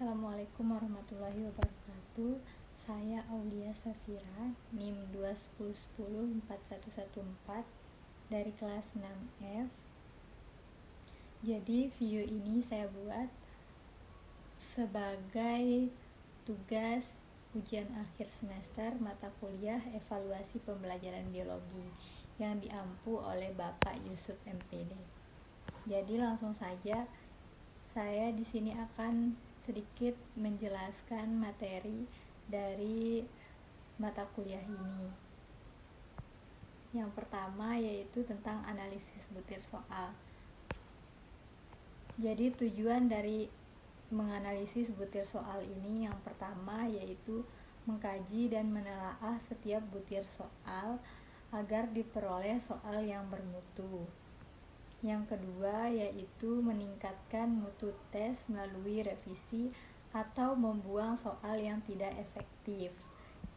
Assalamualaikum warahmatullahi wabarakatuh. Saya Aulia Safira, NIM 210104114 dari kelas 6F. Jadi video ini saya buat sebagai tugas ujian akhir semester mata kuliah evaluasi pembelajaran biologi yang diampu oleh Bapak Yusuf MPD. Jadi langsung saja saya di sini akan sedikit menjelaskan materi dari mata kuliah ini. Yang pertama yaitu tentang analisis butir soal. Jadi tujuan dari menganalisis butir soal ini yang pertama yaitu mengkaji dan menelaah setiap butir soal agar diperoleh soal yang bermutu. Yang kedua yaitu meningkatkan mutu tes melalui revisi atau membuang soal yang tidak efektif.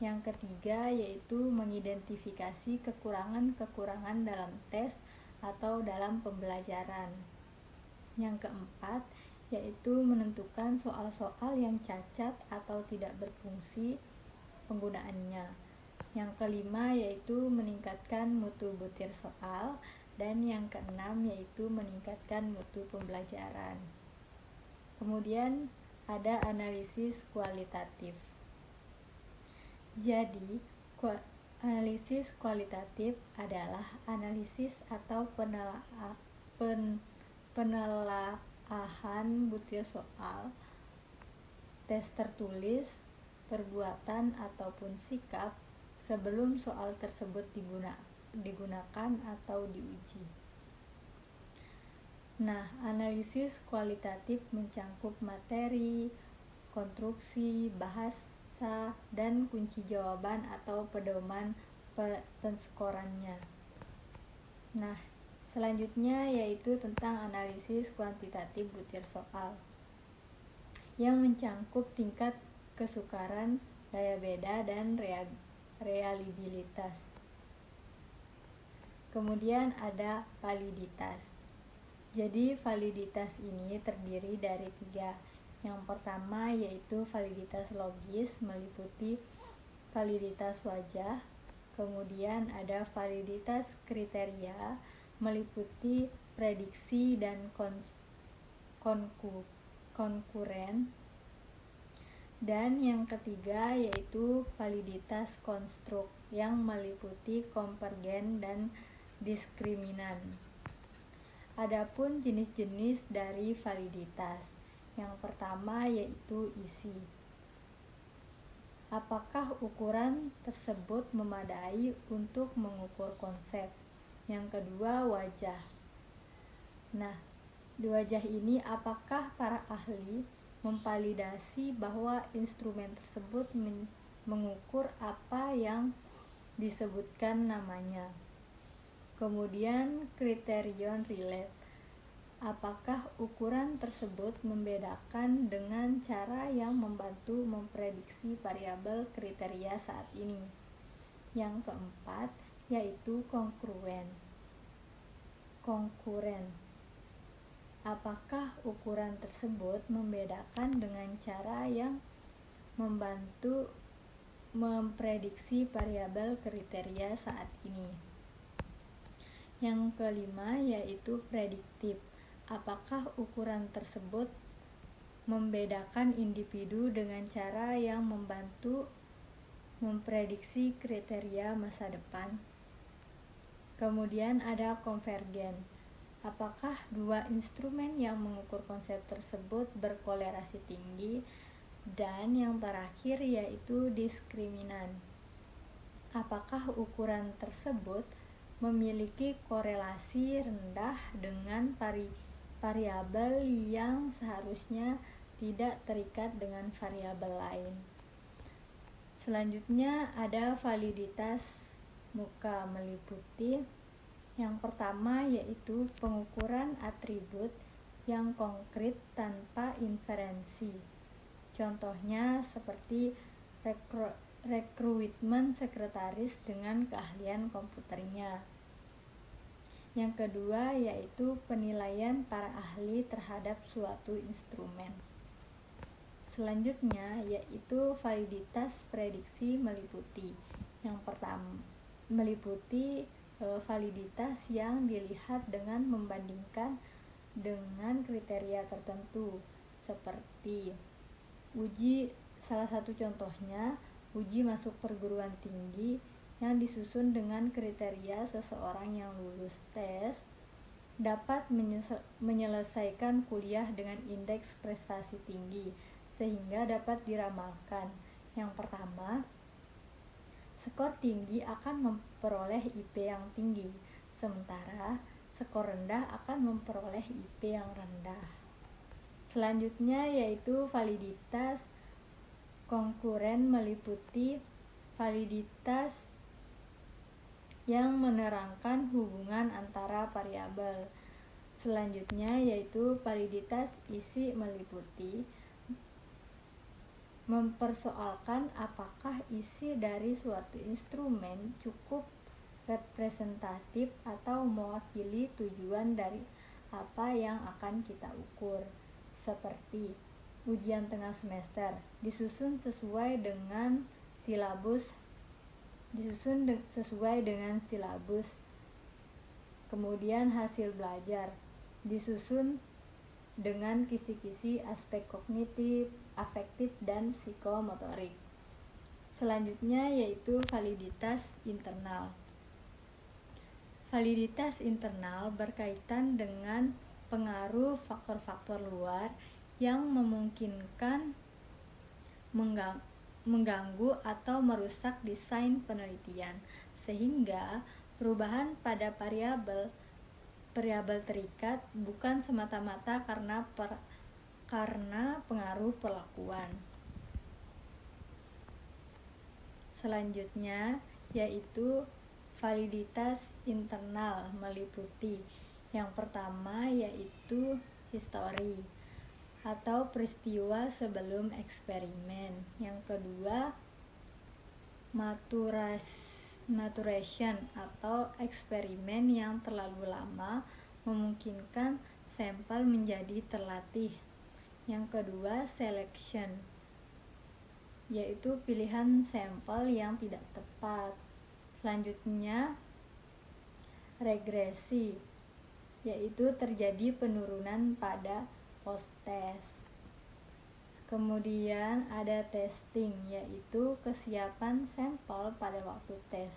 Yang ketiga yaitu mengidentifikasi kekurangan-kekurangan dalam tes atau dalam pembelajaran. Yang keempat yaitu menentukan soal-soal yang cacat atau tidak berfungsi penggunaannya. Yang kelima yaitu meningkatkan mutu butir soal. Dan yang keenam yaitu meningkatkan mutu pembelajaran. Kemudian ada analisis kualitatif. Jadi, analisis kualitatif adalah analisis atau penelaahan butir soal, tes tertulis, perbuatan ataupun sikap sebelum soal tersebut digunakan atau diuji. Nah, analisis kualitatif mencangkup materi, konstruksi, bahasa, dan kunci jawaban atau pedoman penskorannya. Nah, selanjutnya yaitu tentang analisis kuantitatif butir soal yang mencangkup tingkat kesukaran, daya beda, dan reliabilitas. Kemudian ada validitas. Jadi validitas ini terdiri dari 3. Yang pertama yaitu validitas logis meliputi validitas wajah. Kemudian ada validitas kriteria meliputi prediksi dan konkuren. Dan yang ketiga yaitu validitas konstruk yang meliputi konvergen dan diskriminan. Adapun jenis-jenis dari validitas. Yang pertama yaitu isi. Apakah ukuran tersebut memadai untuk mengukur konsep? Yang kedua wajah. Nah, di wajah ini apakah para ahli memvalidasi bahwa instrumen tersebut mengukur apa yang disebutkan namanya? Kemudian kriterion relate. Apakah ukuran tersebut membedakan dengan cara yang membantu memprediksi variabel kriteria saat ini? Yang keempat yaitu konkuren. Apakah ukuran tersebut membedakan dengan cara yang membantu memprediksi variabel kriteria saat ini? Yang kelima yaitu prediktif. Apakah ukuran tersebut membedakan individu dengan cara yang membantu memprediksi kriteria masa depan? Kemudian ada konvergen. Apakah dua instrumen yang mengukur konsep tersebut berkolerasi tinggi? Dan yang terakhir yaitu diskriminan. Apakah ukuran tersebut memiliki korelasi rendah dengan variabel yang seharusnya tidak terikat dengan variabel lain? Selanjutnya ada validitas muka meliputi yang pertama yaitu pengukuran atribut yang konkret tanpa inferensi. Contohnya seperti rekrutmen sekretaris dengan keahlian komputernya. Yang kedua yaitu penilaian para ahli terhadap suatu instrumen. Selanjutnya yaitu validitas prediksi meliputi. Yang pertama, meliputi validitas yang dilihat dengan membandingkan dengan kriteria tertentu, seperti salah satu contohnya uji masuk perguruan tinggi yang disusun dengan kriteria seseorang yang lulus tes dapat menyelesaikan kuliah dengan indeks prestasi tinggi, sehingga dapat diramalkan. Yang pertama, skor tinggi akan memperoleh IP yang tinggi, sementara skor rendah akan memperoleh IP yang rendah. Selanjutnya yaitu validitas konkuren meliputi validitas yang menerangkan hubungan antara variabel. Selanjutnya yaitu validitas isi meliputi mempersoalkan apakah isi dari suatu instrumen cukup representatif atau mewakili tujuan dari apa yang akan kita ukur, seperti ujian tengah semester disusun sesuai dengan silabus, kemudian hasil belajar disusun dengan kisi-kisi aspek kognitif, afektif, dan psikomotorik. Selanjutnya yaitu validitas internal. Validitas internal berkaitan dengan pengaruh faktor-faktor luar yang memungkinkan mengganggu atau merusak desain penelitian, sehingga perubahan pada variabel terikat bukan semata-mata karena pengaruh perlakuan. Selanjutnya yaitu validitas internal meliputi yang pertama yaitu histori atau peristiwa sebelum eksperimen. Yang kedua, maturation atau eksperimen yang terlalu lama memungkinkan sampel menjadi terlatih. Yang kedua, selection, yaitu pilihan sampel yang tidak tepat. Selanjutnya, regresi, yaitu terjadi penurunan pada post-test. Kemudian ada testing, yaitu kesiapan sampel pada waktu tes.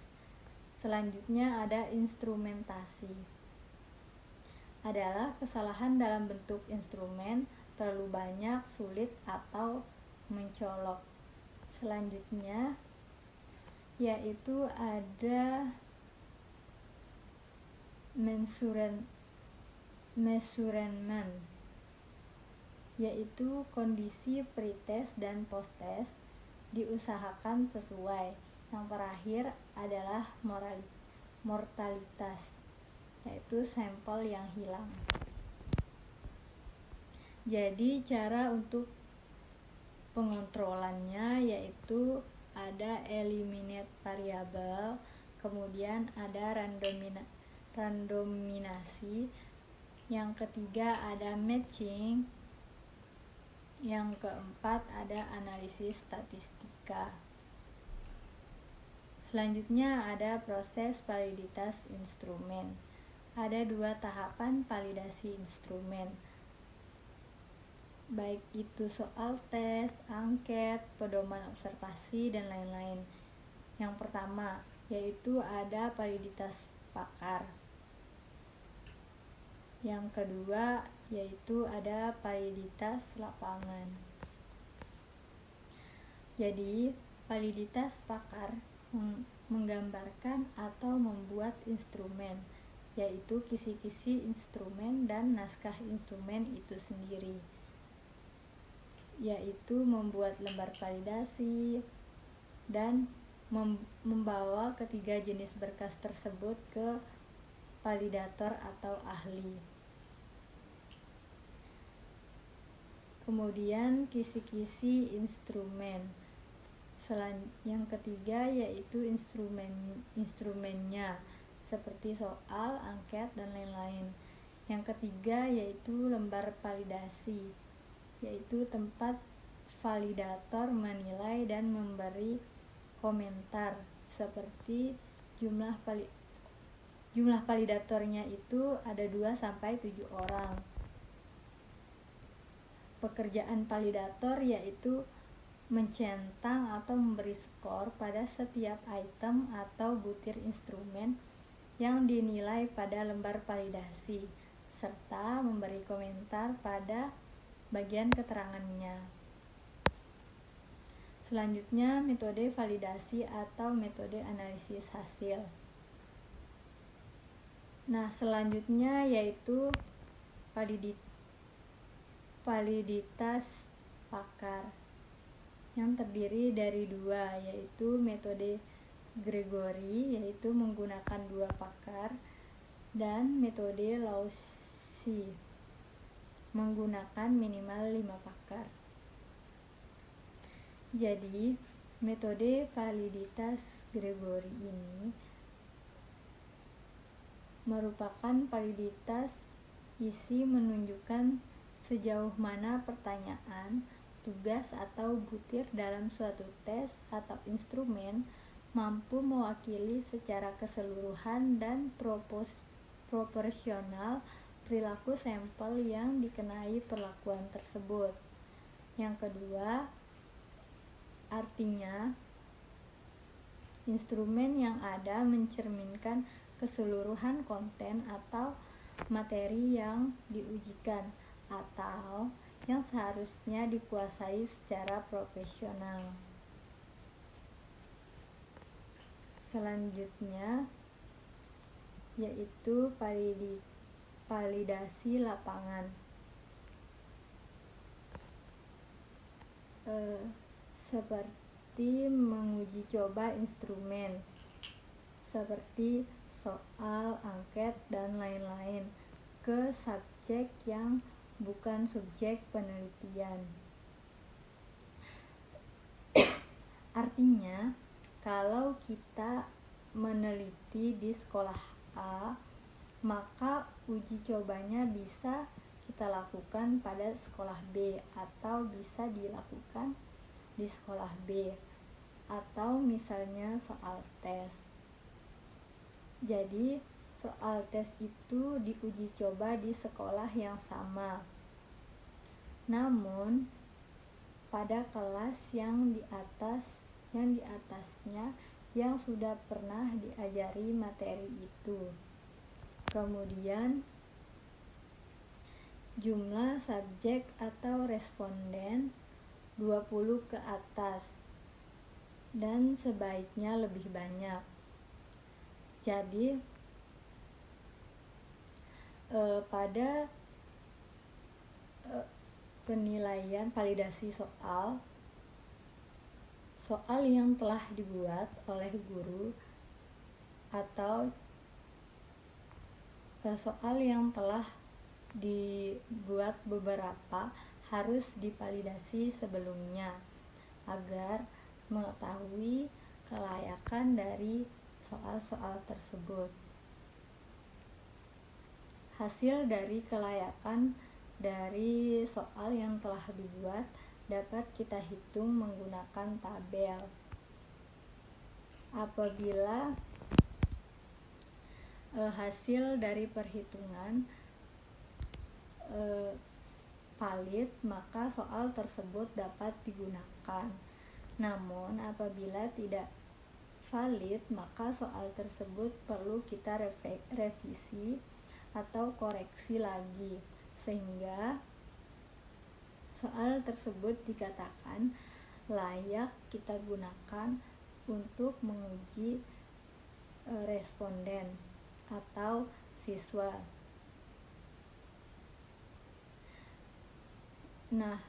Selanjutnya ada instrumentasi, adalah kesalahan dalam bentuk instrumen, terlalu banyak, sulit, atau mencolok. Selanjutnya yaitu ada measurement, yaitu kondisi pre-test dan post-test diusahakan sesuai. Yang terakhir adalah mortalitas, yaitu sampel yang hilang. Jadi cara untuk pengontrolannya yaitu ada eliminate variable, kemudian ada randominasi, yang ketiga ada matching, yang keempat ada analisis statistika. Selanjutnya ada proses validitas instrumen. Ada 2 tahapan validasi instrumen, baik itu soal tes, angket, pedoman observasi, dan lain-lain. Yang pertama yaitu ada validitas pakar. Yang kedua yaitu ada validitas lapangan. Jadi validitas pakar menggambarkan atau membuat instrumen, yaitu kisi-kisi instrumen dan naskah instrumen itu sendiri, yaitu membuat lembar validasi dan membawa ketiga jenis berkas tersebut ke validator atau ahli. Kemudian kisi-kisi instrumen. Yang ketiga yaitu instrumennya, seperti soal, angket, dan lain-lain. Yang ketiga yaitu lembar validasi, yaitu tempat validator menilai dan memberi komentar seperti jumlah validatornya itu ada 2-7 orang. Pekerjaan validator yaitu mencentang atau memberi skor pada setiap item atau butir instrumen yang dinilai pada lembar validasi, serta memberi komentar pada bagian keterangannya. Selanjutnya, metode validasi atau metode analisis hasil. Nah, selanjutnya yaitu validitas pakar yang terdiri dari 2, yaitu metode Gregory, yaitu menggunakan 2 pakar, dan metode Laucy menggunakan minimal 5 pakar. Jadi, metode validitas Gregory ini merupakan validitas isi menunjukkan sejauh mana pertanyaan, tugas atau butir dalam suatu tes atau instrumen mampu mewakili secara keseluruhan dan proporsional perilaku sampel yang dikenai perlakuan tersebut. Yang kedua, artinya instrumen yang ada mencerminkan keseluruhan konten atau materi yang diujikan atau yang seharusnya dikuasai secara profesional. Selanjutnya yaitu validasi lapangan. Seperti menguji coba instrumen, seperti soal, angket, dan lain-lain ke subjek yang bukan subjek penelitian. Artinya, kalau kita meneliti di sekolah A, maka uji cobanya bisa kita lakukan pada sekolah B atau bisa dilakukan di sekolah B, atau misalnya soal tes. Jadi, soal tes itu diuji coba di sekolah yang sama. Namun, pada kelas yang di atasnya yang sudah pernah diajari materi itu. Kemudian, jumlah subjek atau responden 20 ke atas dan sebaiknya lebih banyak. Jadi, pada penilaian validasi soal yang telah dibuat oleh guru atau soal yang telah dibuat beberapa harus divalidasi sebelumnya agar mengetahui kelayakan dari soal-soal tersebut. Hasil dari kelayakan dari soal yang telah dibuat dapat kita hitung menggunakan tabel. Apabila hasil dari perhitungan valid, maka soal tersebut dapat digunakan. Namun apabila tidak valid, maka soal tersebut perlu kita revisi atau koreksi lagi sehingga soal tersebut dikatakan layak kita gunakan untuk menguji responden atau siswa. Nah,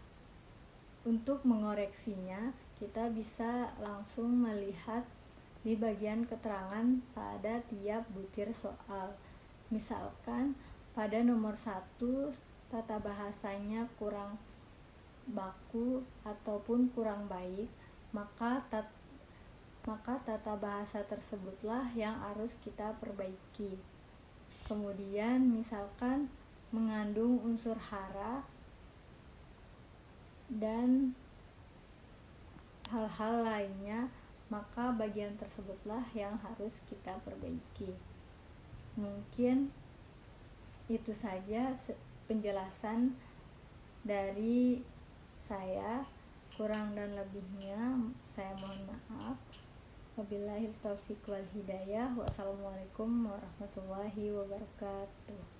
untuk mengoreksinya kita bisa langsung melihat di bagian keterangan pada tiap butir soal. Misalkan pada nomor 1 tata bahasanya kurang baku ataupun kurang baik, maka tata bahasa tersebutlah yang harus kita perbaiki. Kemudian misalkan mengandung unsur hara dan hal-hal lainnya, maka bagian tersebutlah yang harus kita perbaiki. Mungkin itu saja penjelasan dari saya. Kurang dan lebihnya saya mohon maaf. Wabillahi taufiq wal hidayah. Wassalamualaikum warahmatullahi wabarakatuh.